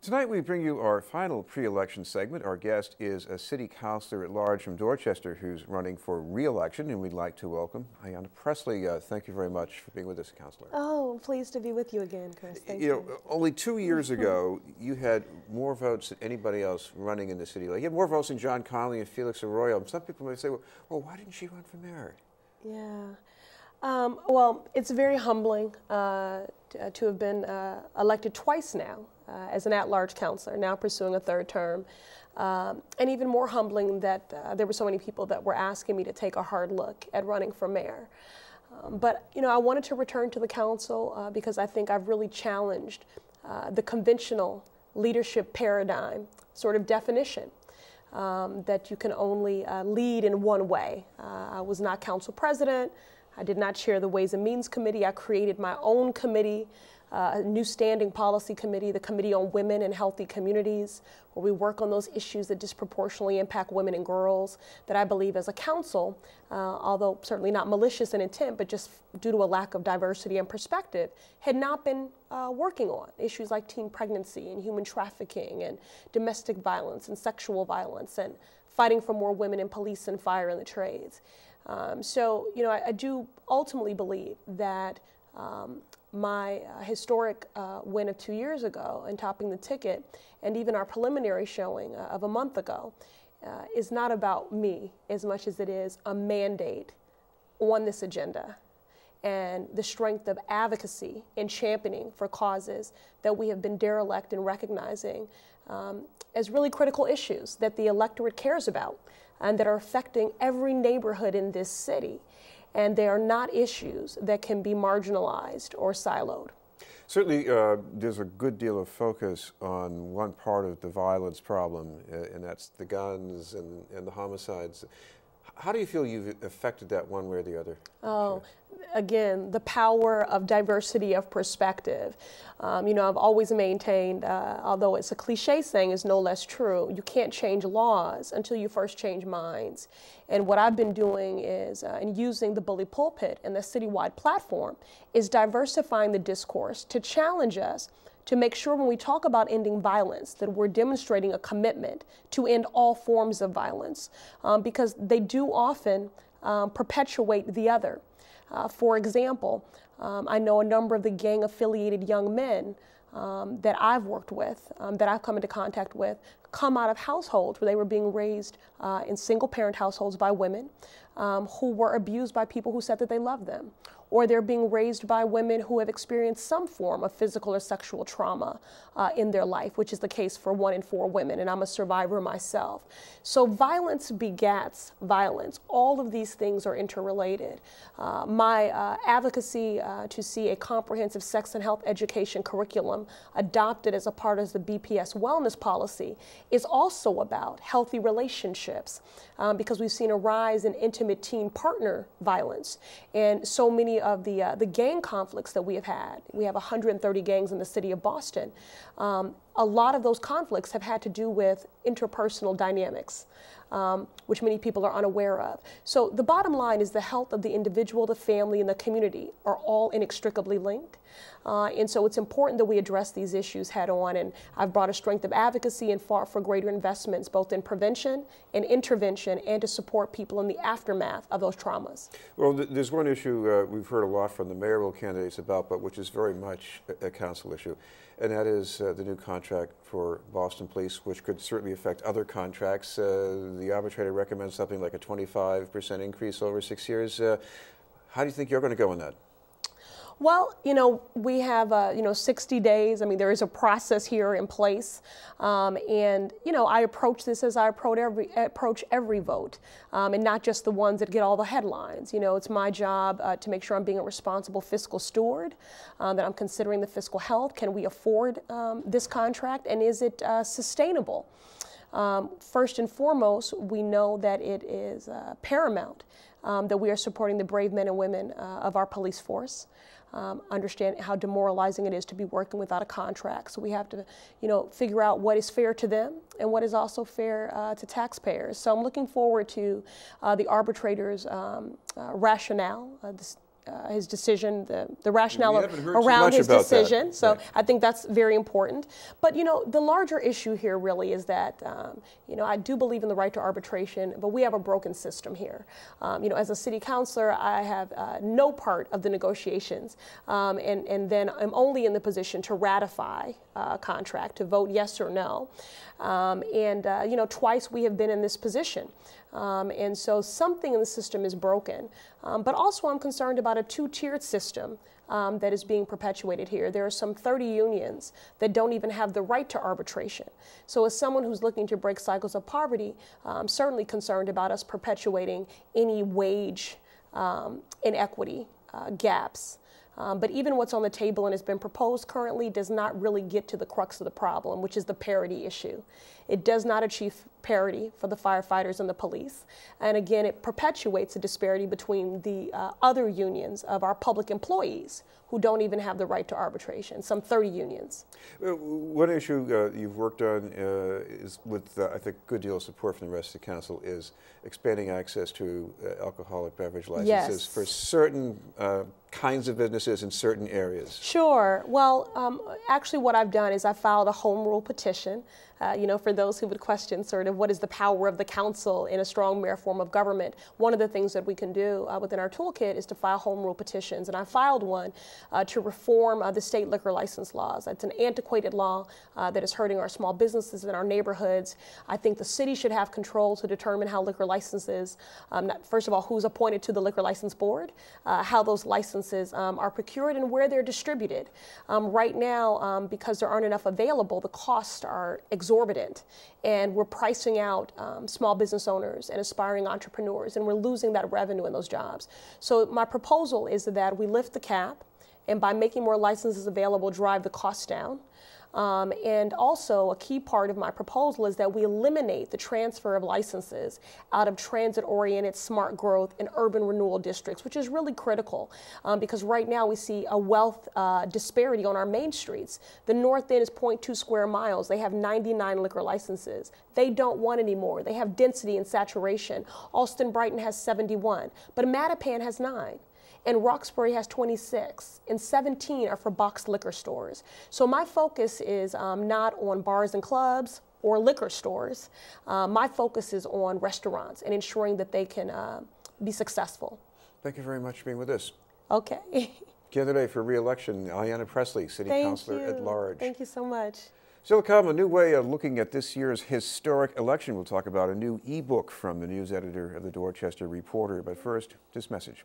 Tonight we bring you our final pre-election segment. Our guest is a city councilor at large from Dorchester who's running for re-election, and we'd like to welcome Ayanna Pressley. Thank you very much for being with us, Councilor. Oh, pleased to be with you again, Chris. Thank you. You know, only 2 years ago, you had more votes than anybody else running in the city. Like, you had more votes than John Connolly and Felix Arroyo. Some people may say, well, why didn't she run for mayor? Yeah. Well, it's very humbling to have been elected twice now as an at-large councilor, now pursuing a third term. And even more humbling that there were so many people that were asking me to take a hard look at running for mayor. But, you know, I wanted to return to the council because I think I've really challenged the conventional leadership paradigm sort of definition. That you can only lead in one way. I was not council president. I did not chair the Ways and Means Committee. I created my own committee, a new standing policy committee, the Committee on Women and Healthy Communities, where we work on those issues that disproportionately impact women and girls that I believe as a council, although certainly not malicious in intent, but just due to a lack of diversity and perspective, had not been working on. Issues like teen pregnancy and human trafficking and domestic violence and sexual violence and fighting for more women in police and fire and the trades. So, you know, I do ultimately believe that my historic win of 2 years ago and topping the ticket, and even our preliminary showing of a month ago, is not about me as much as it is a mandate on this agenda and the strength of advocacy and championing for causes that we have been derelict in recognizing as really critical issues that the electorate cares about and that are affecting every neighborhood in this city. And they are not issues that can be marginalized or siloed. Certainly, there's a good deal of focus on one part of the violence problem, and that's the guns and the homicides. How do you feel you've affected that one way or the other? Oh, again, the power of diversity of perspective. You know, I've always maintained, although it's a cliche saying, is no less true, you can't change laws until you first change minds. And what I've been doing is, and using the bully pulpit and the citywide platform, is diversifying the discourse to challenge us to make sure when we talk about ending violence that we're demonstrating a commitment to end all forms of violence because they do often perpetuate the other. For example, I know a number of the gang-affiliated young men that I've worked with, that I've come into contact with, come out of households where they were being raised in single-parent households by women who were abused by people who said that they loved them. Or they're being raised by women who have experienced some form of physical or sexual trauma in their life, which is the case for 1 in 4 women, and I'm a survivor myself. So violence begets violence. All of these things are interrelated. My advocacy to see a comprehensive sex and health education curriculum adopted as a part of the BPS wellness policy is also about healthy relationships because we've seen a rise in intimate teen partner violence. And so many of the gang conflicts that we have had, we have 130 gangs in the city of Boston, a lot of those conflicts have had to do with interpersonal dynamics, which many people are unaware of. So the bottom line is the health of the individual, the family, and the community are all inextricably linked. And so it's important that we address these issues head on. And I've brought a strength of advocacy and fought for greater investments, both in prevention and intervention, and to support people in the aftermath of those traumas. Well, there's one issue we've heard a lot from the mayoral candidates about, but which is very much a council issue, and that is the new contract for Boston Police, which could certainly affect other contracts. The arbitrator recommends something like a 25% increase over 6 years. How do you think you're going to go on that? Well, you know, we have, 60 days. I mean, there is a process here in place. And, you know, I approach this as I approach every vote, and not just the ones that get all the headlines. You know, it's my job to make sure I'm being a responsible fiscal steward, that I'm considering the fiscal health. Can we afford this contract, and is it sustainable? First and foremost, we know that it is paramount that we are supporting the brave men and women of our police force. Understand how demoralizing it is to be working without a contract. So we have to, you know, figure out what is fair to them and what is also fair to taxpayers. So I'm looking forward to the arbitrator's rationale, his decision, the rationale around around his decision. That. So right. I think that's very important. But, you know, the larger issue here really is that, you know, I do believe in the right to arbitration, but we have a broken system here. You know, as a city councilor, I have no part of the negotiations, and then I'm only in the position to ratify a contract, to vote yes or no. You know, twice we have been in this position. And so something in the system is broken. But also I'm concerned about a two-tiered system that is being perpetuated here. There are some 30 unions that don't even have the right to arbitration. So as someone who's looking to break cycles of poverty, I'm certainly concerned about us perpetuating any wage inequity gaps. But even what's on the table and has been proposed currently does not really get to the crux of the problem, which is the parity issue. It does not achieve parity for the firefighters and the police. And again, it perpetuates a disparity between the other unions of our public employees who don't even have the right to arbitration, some 30 unions. One issue you've worked on is with, I think, a good deal of support from the rest of the council is expanding access to alcoholic beverage licenses for certain kinds of businesses in certain areas. Sure. Well, actually what I've done is I filed a home rule petition, you know, for those who would question sort of what is the power of the council in a strong mayor form of government. One of the things that we can do within our toolkit is to file home rule petitions. And I filed one to reform the state liquor license laws. It's an antiquated law that is hurting our small businesses in our neighborhoods. I think the city should have control to determine how liquor licenses, first of all, who's appointed to the liquor license board, how those licenses are procured and where they're distributed. Right now, because there aren't enough available, the costs are exorbitant, and we're pricing out small business owners and aspiring entrepreneurs, and we're losing that revenue in those jobs. So my proposal is that we lift the cap, and by making more licenses available, drive the costs down. And also a key part of my proposal is that we eliminate the transfer of licenses out of transit-oriented smart growth and urban renewal districts, which is really critical because right now we see a wealth disparity on our main streets. The North End is 0.2 square miles. They have 99 liquor licenses. They don't want any more. They have density and saturation. Alston Brighton has 71, but Mattapan has 9. And Roxbury has 26, and 17 are for boxed liquor stores. So my focus is not on bars and clubs or liquor stores. My focus is on restaurants and ensuring that they can be successful. Thank you very much for being with us. Okay. Candidate for re-election, Ayanna Pressley, City Councilor at Large. Thank you so much. Still to come, a new way of looking at this year's historic election. We'll talk about a new e-book from the news editor of the Dorchester Reporter. But first, this message.